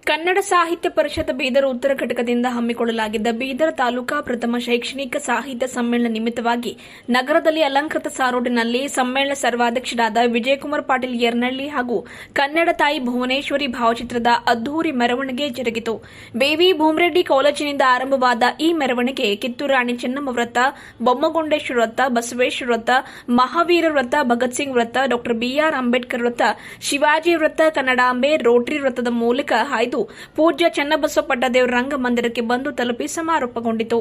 ಕನ್ನಡ ಸಾಹಿತ್ಯ ಪರಿಷತ್ ಬೀದರ್ ಉತ್ತರ ಘಟಕದಿಂದ ಹಮ್ಮಿಕೊಳ್ಳಲಾಗಿದ್ದ ಬೀದರ್ ತಾಲೂಕಾ ಪ್ರಥಮ ಶೈಕ್ಷಣಿಕ ಸಾಹಿತ್ಯ ಸಮ್ಮೇಳನ ನಿಮಿತ್ತವಾಗಿ ನಗರದಲ್ಲಿ ಅಲಂಕೃತ ಸಾರೋಟಿನಲ್ಲಿ ಸಮ್ಮೇಳನ ಸರ್ವಾಧ್ಯಕ್ಷರಾದ ವಿಜಯಕುಮಾರ್ ಪಾಟೀಲ್ ಯರ್ನಳ್ಳಿ ಹಾಗೂ ಕನ್ನಡ ತಾಯಿ ಭುವನೇಶ್ವರಿ ಭಾವಚಿತ್ರದ ಅದ್ದೂರಿ ಮೆರವಣಿಗೆ ಜರುಗಿತು. ಬೇವಿ ಭೂಮರೆಡ್ಡಿ ಕಾಲೇಜಿನಿಂದ ಆರಂಭವಾದ ಈ ಮೆರವಣಿಗೆ ಕಿತ್ತೂರು ರಾಣಿ ಚೆನ್ನಮ್ಮ ವೃತ್ತ, ಬೊಮ್ಮಗೊಂಡೇಶ್ವರ ವೃತ್ತ, ಬಸವೇಶ್ವರ ವೃತ್ತ, ಮಹಾವೀರ ವೃತ್ತ, ಭಗತ್ ಸಿಂಗ್ ವೃತ್ತ, ಡಾ ಬಿಆರ್ ಅಂಬೇಡ್ಕರ್ ವೃತ್ತ, ಶಿವಾಜಿ ವೃತ್ತ, ಕನ್ನಡಾಂಬೆ, ರೋಟರಿ ವೃತ್ತದ ಮೂಲಕ ಹಾಯ್ದು ಪೂಜ್ಯ ಚನ್ನಬಸವ ಪಟ್ಟದೇವರ ರಂಗಮಂದಿರಕ್ಕೆ ಬಂದು ತಲುಪಿ ಸಮಾರೋಪಗೊಂಡಿತು.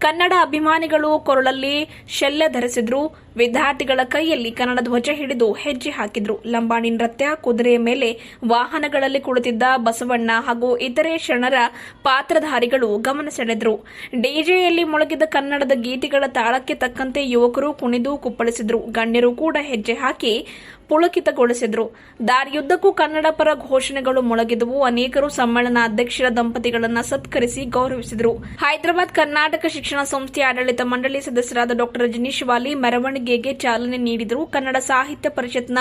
ಕನ್ನಡ ಅಭಿಮಾನಿಗಳು ಕೊರಳಲ್ಲಿ ಶಲ್ಯ ಧರಿಸಿದ್ರು. ವಿದ್ಯಾರ್ಥಿಗಳ ಕೈಯಲ್ಲಿ ಕನ್ನಡ ಧ್ವಜ ಹಿಡಿದು ಹೆಜ್ಜೆ ಹಾಕಿದ್ರು. ಲಂಬಾಣಿ ನೃತ್ಯ, ಕುದುರೆಯ ಮೇಲೆ ವಾಹನಗಳಲ್ಲಿ ಕುಳಿತಿದ್ದ ಬಸವಣ್ಣ ಹಾಗೂ ಇತರೆ ಶರಣರ ಪಾತ್ರಧಾರಿಗಳು ಗಮನ ಸೆಳೆದ್ರು. ಡಿಜೆಯಲ್ಲಿ ಮೊಳಗಿದ ಕನ್ನಡದ ಗೀತೆಗಳ ತಾಳಕ್ಕೆ ತಕ್ಕಂತೆ ಯುವಕರು ಕುಣಿದು ಕುಪ್ಪಳಿಸಿದ್ರು. ಗಣ್ಯರು ಕೂಡ ಹೆಜ್ಜೆ ಹಾಕಿ ಪುಳಕಿತಗೊಳಿಸಿದ್ರು. ದಾರಿಯುದ್ದಕ್ಕೂ ಕನ್ನಡ ಪರ ಘೋಷಣೆಗಳು ಮೊಳಗಿದವು. ಅನೇಕರು ಸಮ್ಮೇಳನ ಅಧ್ಯಕ್ಷರ ದಂಪತಿಗಳನ್ನು ಸತ್ಕರಿಸಿ ಗೌರವಿಸಿದರು. ಹೈದರಾಬಾದ್ ಕರ್ನಾಟಕ ಶಿಕ್ಷಣ ಸಂಸ್ಥೆಯ ಆಡಳಿತ ಮಂಡಳಿ ಸದಸ್ಯರಾದ ಡಾ ರಜನೀಶ್ ವಾಲಿ ಮೆರವಣಿಗೆಗೆ ಚಾಲನೆ ನೀಡಿದರು. ಕನ್ನಡ ಸಾಹಿತ್ಯ ಪರಿಷತ್ನ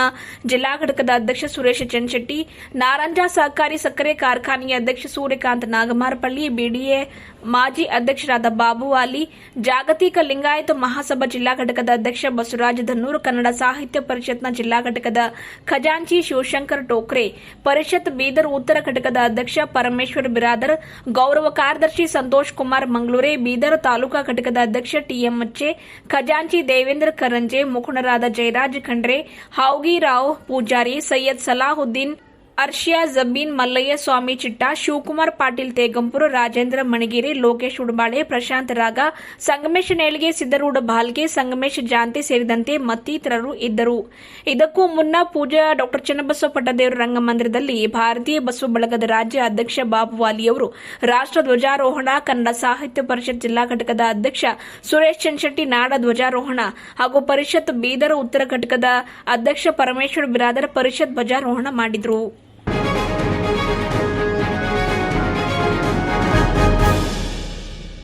ಜಿಲ್ಲಾ ಘಟಕದ ಅಧ್ಯಕ್ಷ ಸುರೇಶ್ ಚನ್ಶೆಟ್ಟಿ, ನಾರಂಜ ಸಹಕಾರಿ ಸಕ್ಕರೆ ಕಾರ್ಖಾನೆಯ ಅಧ್ಯಕ್ಷ ಸೂರ್ಯಕಾಂತ್ ನಾಗಮಾರಪಳ್ಳಿ, ಬಿಡಿಎ ಮಾಜಿ ಅಧ್ಯಕ್ಷರಾದ ಬಾಬು ವಾಲಿ, ಜಾಗತಿಕ ಲಿಂಗಾಯತ ಮಹಾಸಭಾ ಜಿಲ್ಲಾ ಘಟಕದ ಅಧ್ಯಕ್ಷ ಬಸವರಾಜ ಧನ್ನೂರ್, ಕನ್ನಡ ಸಾಹಿತ್ಯ ಪರಿಷತ್ನ ಜಿಲ್ಲಾ ಘಟಕದ ಖಜಾಂಚಿ ಶಿವಶಂಕರ್ ಟೋಕ್ರೆ, ಪರಿಷತ್ ಬೀದರ್ ಉತ್ತರ ಘಟಕದ ಅಧ್ಯಕ್ಷ ಪರಮೇಶ್ವರ್ ಬಿರಾದರ್, ಗೌರವ ಕಾರ್ಯದರ್ಶಿ ಸಂತೋಷ್ ಕುಮಾರ್ ಮಂಗಳೂರೆ, ಬೀದರ್ ತಾಲೂಕಾ ಘಟಕದ ಅಧ್ಯಕ್ಷ ಟಿಎಂ ಮಚ್ಚೆ, ಖಜಾಂಚಿ ದೇವೇಂದ್ರ ಕರಂಜೆ, ಮುಖಂಡರಾದ ಜಯರಾಜ್ ಖಂಡ್ರೆ, ಹಾವ್ಗಿರಾವ್ ಪೂಜಾರಿ, ಸೈಯದ್ ಸಲಾಹುದ್ದೀನ್, ಅರ್ಷಿಯಾ ಜಬೀನ್, ಮಲ್ಲಯ್ಯ ಸ್ವಾಮಿ ಚಿಟ್ಟ, ಶಿವಕುಮಾರ್ ಪಾಟೀಲ್ ತೇಗಂಪುರ, ರಾಜೇಂದ್ರ ಮಣಿಗೇರಿ, ಲೋಕೇಶ್ ಉಡಬಾಳೆ, ಪ್ರಶಾಂತ್ ರಾಗ, ಸಂಗಮೇಶ್ ನೇಳಿಗೆ, ಸಿದ್ದರೂಢ ಬಾಲ್ಗೆ, ಸಂಗಮೇಶ್ ಜಾಂತಿ ಸೇರಿದಂತೆ ಮತ್ತಿತರರು ಇದ್ದರು. ಇದಕ್ಕೂ ಮುನ್ನ ಪೂಜ್ಯ ಡಾ ಚನ್ನಬಸವ ಪಟ್ಟದೇವರ ರಂಗಮಂದಿರದಲ್ಲಿ ಭಾರತೀಯ ಬಸವ ಬಳಗದ ರಾಜ್ಯ ಅಧ್ಯಕ್ಷ ಬಾಬು ವಾಲಿಯವರು ರಾಷ್ಟ್ರ ಧ್ವಜಾರೋಹಣ, ಕನ್ನಡ ಸಾಹಿತ್ಯ ಪರಿಷತ್ ಜಿಲ್ಲಾ ಘಟಕದ ಅಧ್ಯಕ್ಷ ಸುರೇಶ್ ಚನ್ಶೆಟ್ಟಿ ನಾಡ ಧ್ವಜಾರೋಹಣ ಹಾಗೂ ಪರಿಷತ್ ಬೀದರ್ ಉತ್ತರ ಘಟಕದ ಅಧ್ಯಕ್ಷ ಪರಮೇಶ್ವರ್ ಬಿರಾದರ್ ಪರಿಷತ್ ಧ್ವಜಾರೋಹಣ ಮಾಡಿದರು.